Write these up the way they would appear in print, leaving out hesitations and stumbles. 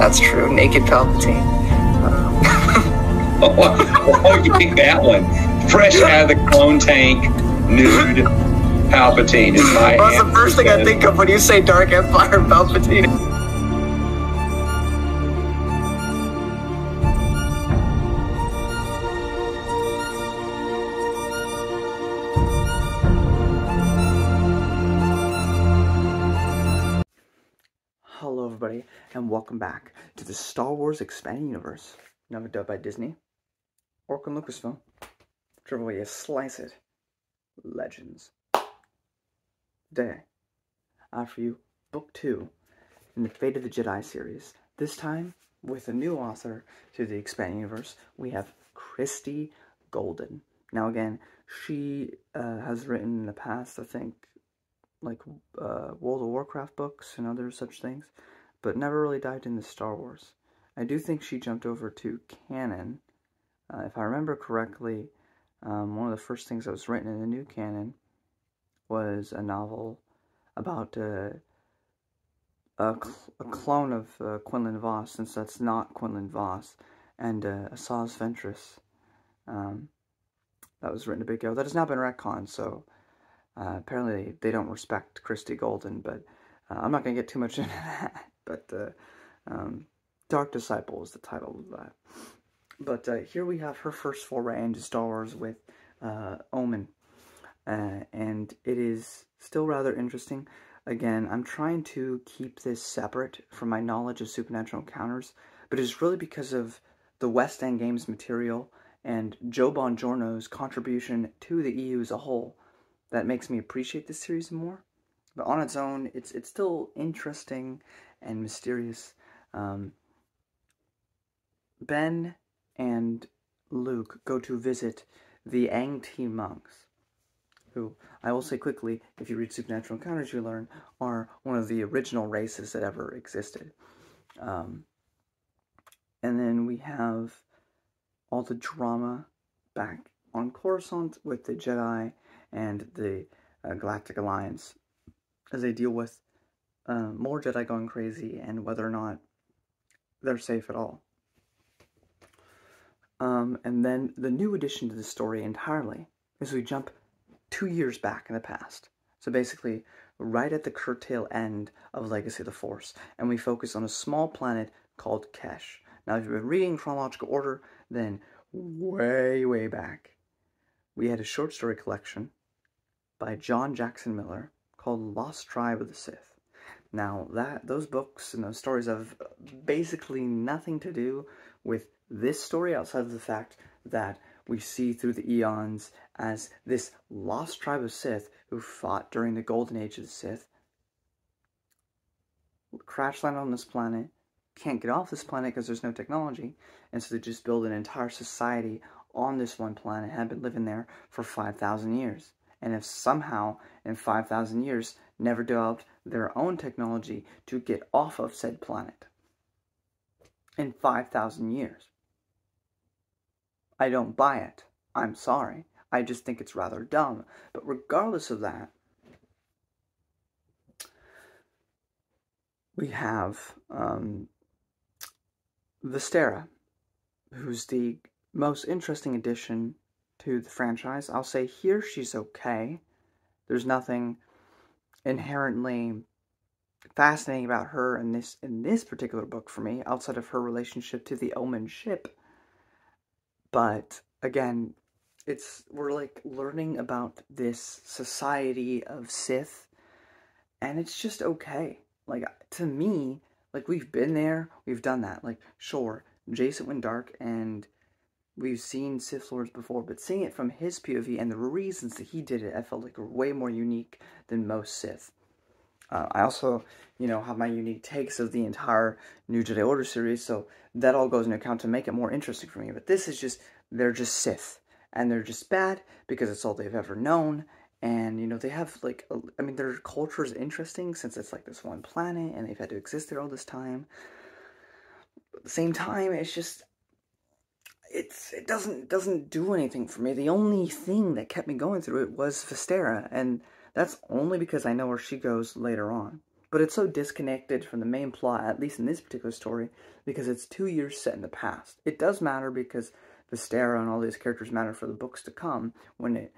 That's true. Naked Palpatine. Oh, you picked that one. Fresh out of the clone tank, nude Palpatine is my That's the first thing I think of when you say Dark Empire Palpatine. Hello everybody, and welcome back to the Star Wars Expanded Universe, never dubbed by Disney, or Lucasfilm, whichever way you slice it. Legends. Today, I have for you Book 2 in the Fate of the Jedi series. This time, with a new author to the Expanded Universe, we have Christie Golden. Now again, she has written in the past, I think, like World of Warcraft books and other such things, but never really dived into Star Wars. I do think she jumped over to canon. If I remember correctly, one of the first things that was written in the new canon was a novel about a clone of Quinlan Vos, since that's not Quinlan Vos, and Asajj Ventress. That was written a bit ago. That has now been retconned, so apparently they don't respect Christie Golden, but I'm not going to get too much into that. But Dark Disciple is the title of that. But here we have her first foray into Star Wars with Omen. And it is still rather interesting. Again, I'm trying to keep this separate from my knowledge of supernatural encounters, but it's really because of the West End Games material and Joe Bongiorno's contribution to the EU as a whole that makes me appreciate this series more. But on its own, it's still interesting and mysterious. Ben and Luke go to visit the Ang-Ti monks, who, I will say quickly, if you read Supernatural Encounters, you learn, are one of the original races that ever existed. And then we have all the drama back on Coruscant with the Jedi and the Galactic Alliance as they deal with more Jedi going crazy and whether or not they're safe at all. And then the new addition to the story entirely is we jump 2 years back in the past. So basically, right at the curtail end of Legacy of the Force, and we focus on a small planet called Kesh. Now, if you've been reading in chronological order, then way back, we had a short story collection by John Jackson Miller called Lost Tribe of the Sith. Now, those books and those stories have basically nothing to do with this story outside of the fact that we see through the eons as this lost tribe of Sith who fought during the golden age of the Sith crash land on this planet, can't get off this planet because there's no technology, and so they just build an entire society on this one planet, had been living there for 5,000 years. And if somehow in 5,000 years never developed their own technology to get off of said planet in 5,000 years, I don't buy it. I'm sorry. I just think it's rather dumb. But regardless of that, we have Vistera, who's the most interesting addition to the franchise. I'll say here she's okay. There's nothing inherently fascinating about her in this particular book for me, outside of her relationship to the Omen ship. But again, we're like learning about this society of Sith, and it's just okay. Like, to me, like, we've been there, we've done that. Like, sure, Jason went dark, and we've seen Sith Lords before, but seeing it from his POV and the reasons that he did it, I felt like were way more unique than most Sith. I also, have my unique takes of the entire New Jedi Order series, so that all goes into account to make it more interesting for me. But this is just, they're just Sith, and they're just bad because it's all they've ever known. And, they have, like, their culture is interesting since it's, like, this one planet, and they've had to exist there all this time. But at the same time, it's just, it doesn't do anything for me. The only thing that kept me going through it was Vistera, and that's only because I know where she goes later on. But it's so disconnected from the main plot, at least in this particular story, because it's 2 years set in the past. It does matter because Vistara and all these characters matter for the books to come when it,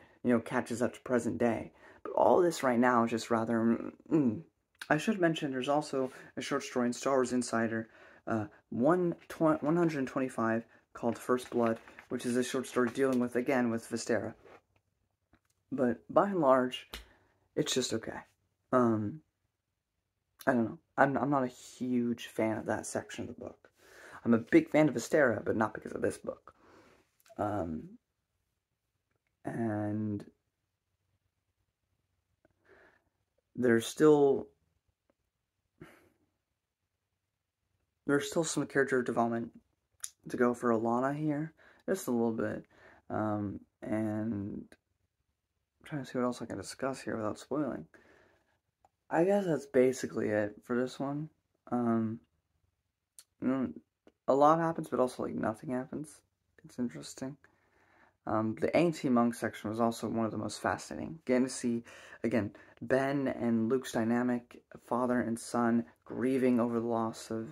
catches up to present day. But all this right now is just rather... I should mention there's also a short story in Star Wars Insider, 125, called First Blood, which is a short story dealing with, again, with Vistara. But by and large, it's just okay. I don't know. I'm not a huge fan of that section of the book. I'm a big fan of Vistara, but not because of this book. And there's still some character development to go for Alana here, just a little bit. And I'm trying to see what else I can discuss here without spoiling. I guess that's basically it for this one. A lot happens, but also, like, nothing happens. It's interesting. The anti-monk section was also one of the most fascinating. Getting to see, again, Ben and Luke's dynamic, father and son, grieving over the loss of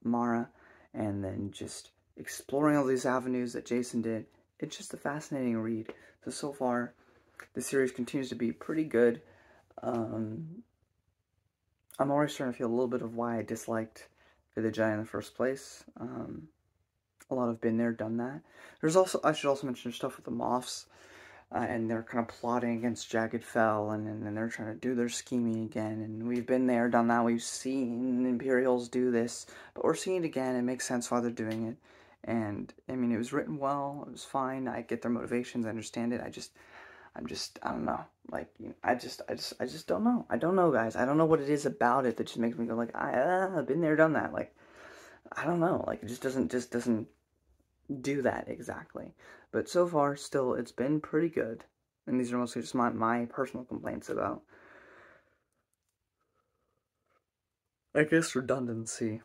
Mara, and then just exploring all these avenues that Jason did. It's just a fascinating read. So far, the series continues to be pretty good. I'm already starting to feel a little bit of why I disliked the Jedi in the first place. A lot have been there, done that. I should also mention stuff with the Moffs, and they're kind of plotting against Jagged Fell, and they're trying to do their scheming again, and we've been there, done that, we've seen Imperials do this, but we're seeing it again. It makes sense why they're doing it, and, I mean, it was written well, it was fine, I get their motivations, I understand it, I don't know, like, I just don't know. I don't know, guys. I don't know what it is about it that just makes me go, like, I've been there, done that, like, I don't know, like, it just doesn't do that exactly. But so far, still, it's been pretty good, and these are mostly just my personal complaints about, I guess, redundancy,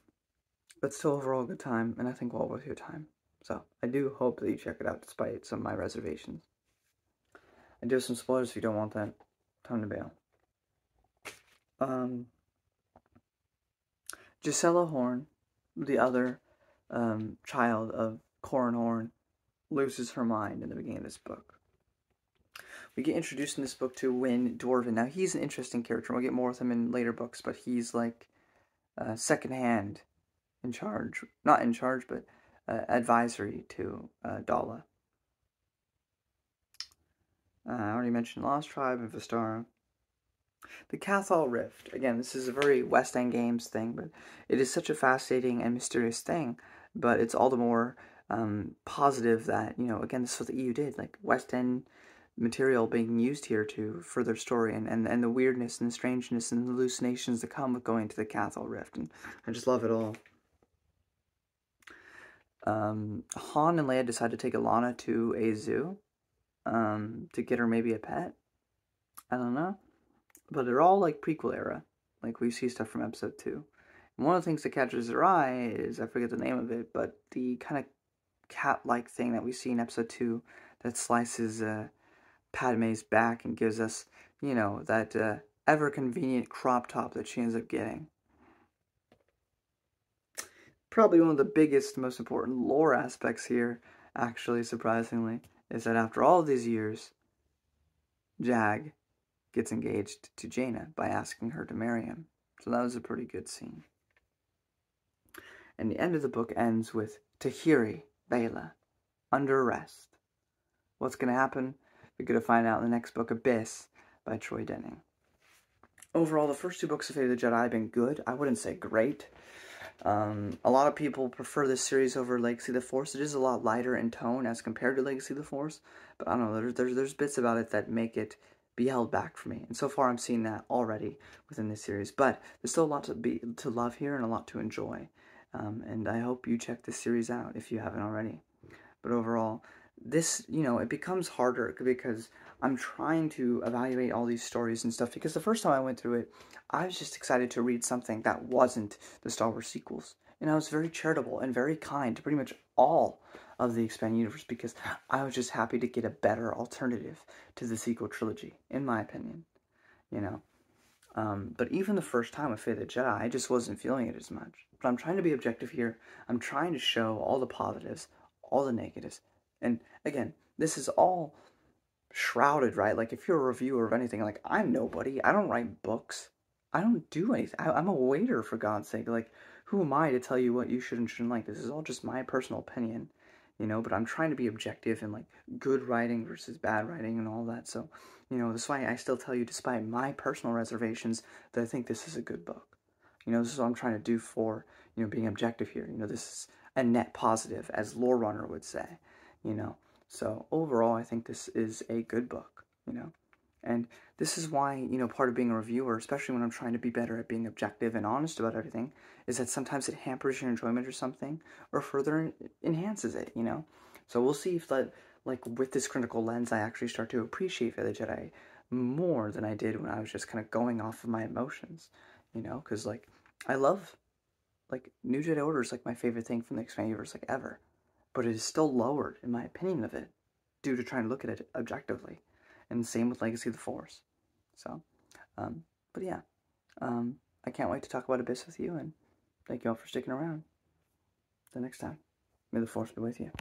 but still overall a good time, and I think well worth your time. So, I do hope that you check it out despite some of my reservations. I do have some spoilers if you don't want that. Time to bail. Gisela Horn, the other child of Corran Horn, loses her mind in the beginning of this book. We get introduced in this book to Wyn Dwarven. Now, he's an interesting character. We'll get more with him in later books, but he's like second hand in charge. Not in charge, but advisory to Dala. I already mentioned Lost Tribe and Vistara. The Cathal Rift. Again, this is a very West End Games thing, but it is such a fascinating and mysterious thing. But it's all the more positive that, again, this is what the EU did. Like, West End material being used here to further story and the weirdness and the strangeness and the hallucinations that come with going to the Cathal Rift. And I just love it all. Han and Leia decide to take Alana to a zoo. To get her maybe a pet. I don't know. But they're all like prequel era. Like we see stuff from episode 2. And one of the things that catches their eye is, I forget the name of it, but the kind of cat-like thing that we see in episode 2 that slices Padme's back and gives us, that ever-convenient crop top that she ends up getting. Probably one of the biggest, most important lore aspects here, actually, surprisingly, is that after all of these years, Jag gets engaged to Jaina by asking her to marry him. So that was a pretty good scene. And the end of the book ends with Tahiri Bela under arrest. What's going to happen? We're going to find out in the next book, Abyss, by Troy Denning. Overall, the first 2 books of Fate of the Jedi have been good. I wouldn't say great. A lot of people prefer this series over Legacy of the Force. It is a lot lighter in tone as compared to Legacy of the Force, but I don't know, there's bits about it that make it be held back for me, and so far I'm seeing that already within this series, but there's still a lot to love here and a lot to enjoy, and I hope you check this series out if you haven't already. But overall, this, it becomes harder because I'm trying to evaluate all these stories and stuff, because the first time I went through it, I was just excited to read something that wasn't the Star Wars sequels. And I was very charitable and very kind to pretty much all of the expanded universe, because I was just happy to get a better alternative to the sequel trilogy, in my opinion. But even the first time with Fate of the Jedi, I just wasn't feeling it as much. But I'm trying to be objective here. I'm trying to show all the positives, all the negatives. And again, this is all shrouded, right? Like, if you're a reviewer of anything, like, I'm nobody. I don't write books. I don't do anything. I'm a waiter, for God's sake. Like, who am I to tell you what you should and shouldn't like? This is all just my personal opinion, you know? But I'm trying to be objective in, like, good writing versus bad writing and all that. So, you know, that's why I still tell you, despite my personal reservations, that I think this is a good book. You know, this is what I'm trying to do for, you know, being objective here. You know, this is a net positive, as Lore Runner would say, you know? So overall, I think this is a good book, you know, and this is why, you know, part of being a reviewer, especially when I'm trying to be better at being objective and honest about everything, is that sometimes it hampers your enjoyment or something, or further enhances it, you know. So we'll see if that, like, with this critical lens, I actually start to appreciate the Jedi more than I did when I was just kind of going off of my emotions, you know, because, like, I love, like, New Jedi Order is, like, my favorite thing from the expanded universe, like, ever. But it is still lowered, in my opinion of it, due to trying to look at it objectively. And same with Legacy of the Force. So, but yeah, I can't wait to talk about Abyss with you, and thank you all for sticking around. Till next time, may the Force be with you.